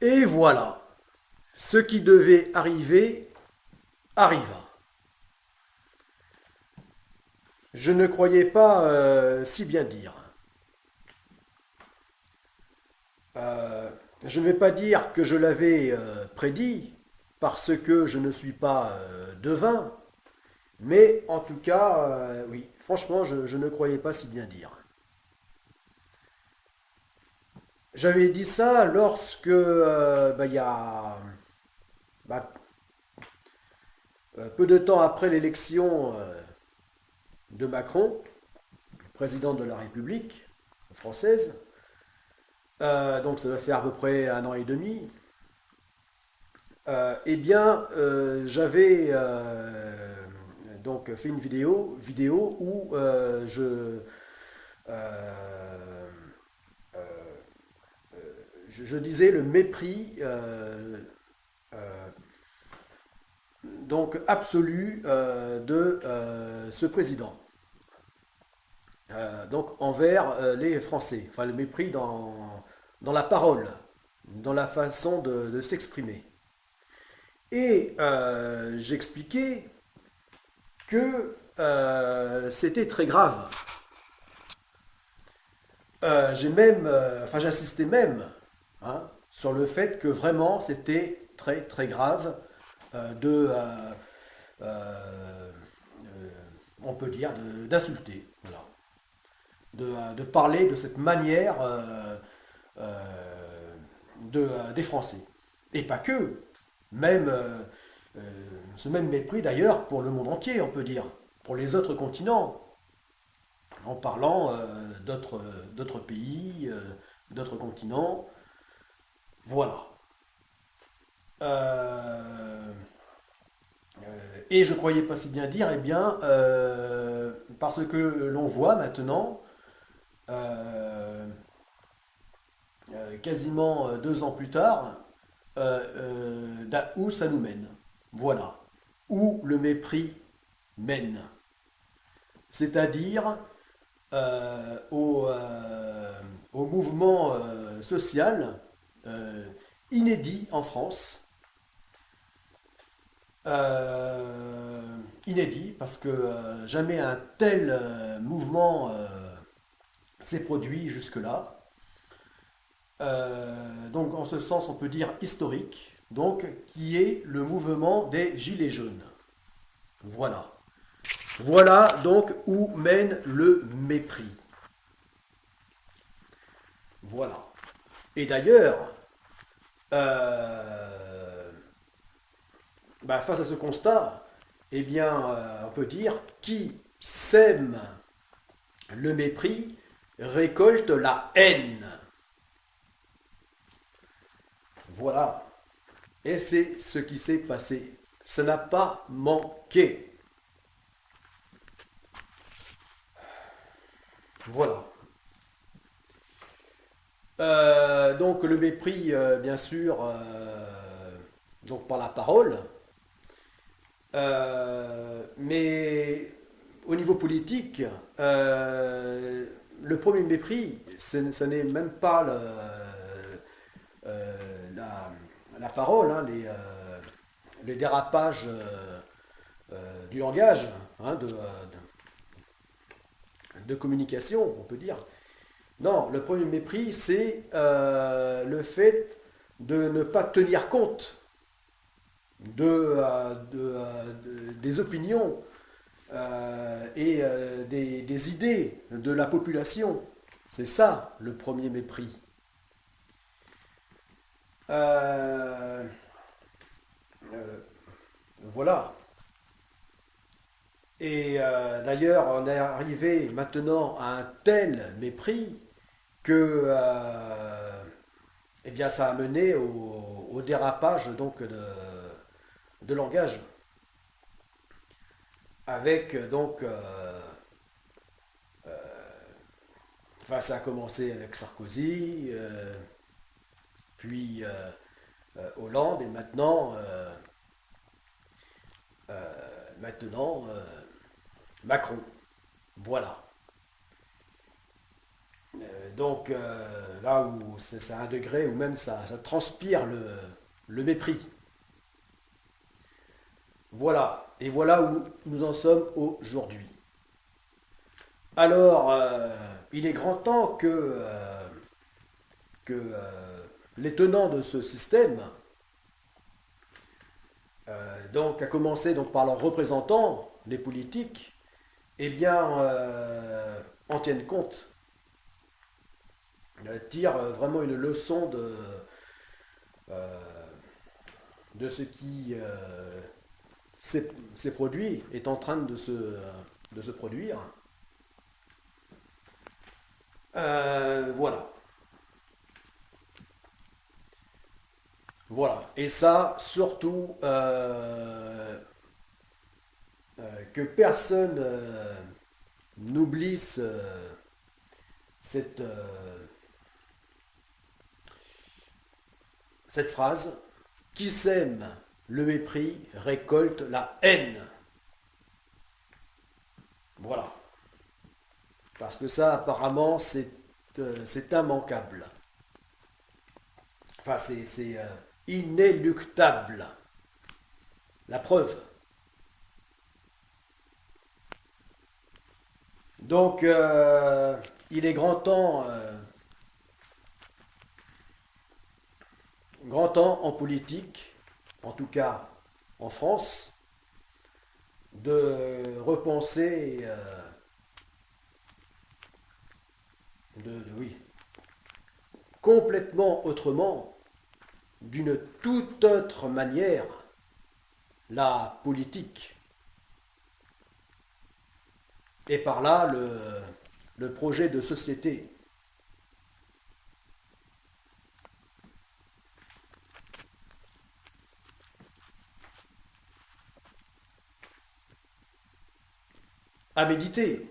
Et voilà, ce qui devait arriver arriva. Je ne croyais pas si bien dire. Euh, je ne vais pas dire que je l'avais prédit, parce que je ne suis pas devin, mais en tout cas, oui, franchement, je ne croyais pas si bien dire. J'avais dit ça lorsque, il y a bah, peu de temps après l'élection de Macron, président de la République française, donc ça va faire à peu près un an et demi, eh bien, j'avais donc fait une vidéo où euh, euh, je disais le mépris euh, donc absolu de ce président. Donc envers les Français, enfin le mépris dans la parole, dans la façon de s'exprimer. Et j'expliquais que c'était très grave. J'ai même, enfin j'insistais même hein, sur le fait que vraiment c'était très très grave euh, on peut dire, d'insulter, voilà, de parler de cette manière des Français. Et pas que, même euh, ce même mépris d'ailleurs pour le monde entier, on peut dire, pour les autres continents, en parlant d'autres pays, d'autres continents. Voilà. Euh, et je croyais pas si bien dire, eh bien, parce que l'on voit maintenant, euh, quasiment 2 ans plus tard, où ça nous mène. Voilà. Où le mépris mène. C'est-à-dire au mouvement social inédit en France. Inédit parce que jamais un tel mouvement s'est produit jusque-là. Donc en ce sens on peut dire historique, donc qui est le mouvement des Gilets jaunes. Voilà. Voilà donc où mène le mépris. Voilà. Et d'ailleurs, euh, face à ce constat, eh bien, on peut dire qui sème le mépris récolte la haine. Voilà. Et c'est ce qui s'est passé. Ça n'a pas manqué. Voilà. Donc le mépris, bien sûr, donc par la parole, mais au niveau politique, le premier mépris, ce n'est même pas la, la parole, hein, les dérapages du langage, hein, de communication, on peut dire. Non, le premier mépris, c'est le fait de ne pas tenir compte des opinions et des idées de la population. C'est ça le premier mépris. Euh, euh, voilà. Et d'ailleurs, on est arrivé maintenant à un tel mépris que eh bien, ça a mené au dérapage donc de langage. Avec donc, enfin, ça a commencé avec Sarkozy, puis Hollande, et maintenant Macron. Voilà. Donc là où c'est à un degré où même ça transpire le mépris. Voilà, et voilà où nous en sommes aujourd'hui. Alors, il est grand temps que les tenants de ce système, donc à commencer donc par leurs représentants, les politiques, eh bien, en tiennent compte, tirent vraiment une leçon euh, de ce qui s'est produit, est en train de se produire. Voilà. Voilà. Et ça, surtout, que personne n'oublie cette, cette phrase. Qui sème le mépris récolte la haine. Voilà. Parce que ça, apparemment, c'est immanquable. Enfin, c'est inéluctable. La preuve. Donc, il est grand temps en politique, en tout cas en France, de repenser, oui, complètement autrement, d'une toute autre manière, la politique. Et par là, le projet de société. À méditer.